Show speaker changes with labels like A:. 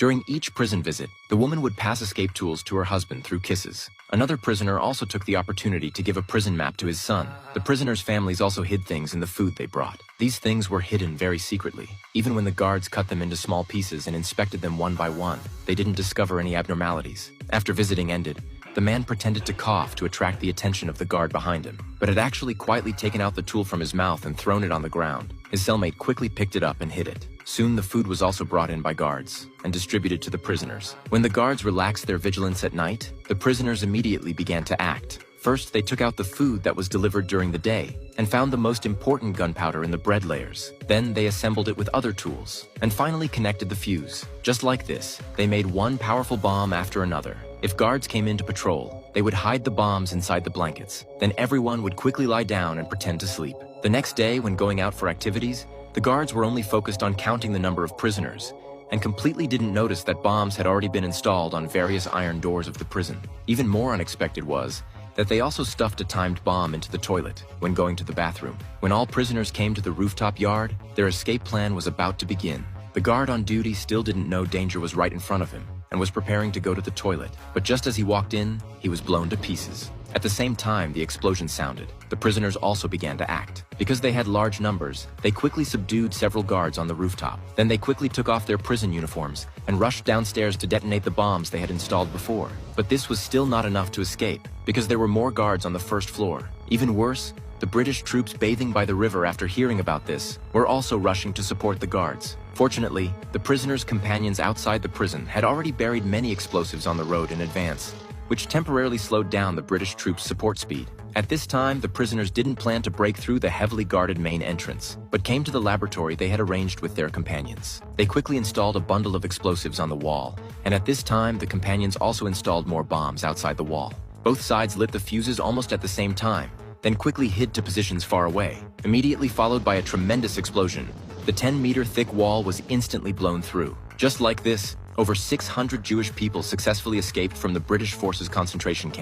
A: During each prison visit, the woman would pass escape tools to her husband through kisses. Another prisoner also took the opportunity to give a prison map to his son. The prisoners' families also hid things in the food they brought. These things were hidden very secretly. Even when the guards cut them into small pieces and inspected them one by one, they didn't discover any abnormalities. After visiting ended, the man pretended to cough to attract the attention of the guard behind him, but had actually quietly taken out the tool from his mouth and thrown it on the ground. His cellmate quickly picked it up and hid it. Soon the food was also brought in by guards and distributed to the prisoners. When the guards relaxed their vigilance at night, the prisoners immediately began to act. First, they took out the food that was delivered during the day and found the most important gunpowder in the bread layers. Then they assembled it with other tools and finally connected the fuse. Just like this, they made one powerful bomb after another. If guards came in to patrol, they would hide the bombs inside the blankets. Then everyone would quickly lie down and pretend to sleep. The next day, when going out for activities, the guards were only focused on counting the number of prisoners and completely didn't notice that bombs had already been installed on various iron doors of the prison. Even more unexpected was that they also stuffed a timed bomb into the toilet when going to the bathroom. When all prisoners came to the rooftop yard, their escape plan was about to begin. The guard on duty still didn't know danger was right in front of him and was preparing to go to the toilet. But just as he walked in, he was blown to pieces. At the same time the explosion sounded, the prisoners also began to act. Because they had large numbers, they quickly subdued several guards on the rooftop. Then they quickly took off their prison uniforms and rushed downstairs to detonate the bombs they had installed before. But this was still not enough to escape, because there were more guards on the first floor. Even worse, the British troops bathing by the river after hearing about this were also rushing to support the guards. Fortunately, the prisoners' companions outside the prison had already buried many explosives on the road in advance, which temporarily slowed down the British troops' support speed. At this time, the prisoners didn't plan to break through the heavily guarded main entrance, but came to the laboratory they had arranged with their companions. They quickly installed a bundle of explosives on the wall, and at this time, the companions also installed more bombs outside the wall. Both sides lit the fuses almost at the same time, then quickly hid to positions far away. Immediately followed by a tremendous explosion, the 10-meter thick wall was instantly blown through. Just like this, over 600 Jewish people successfully escaped from the British forces' concentration camp.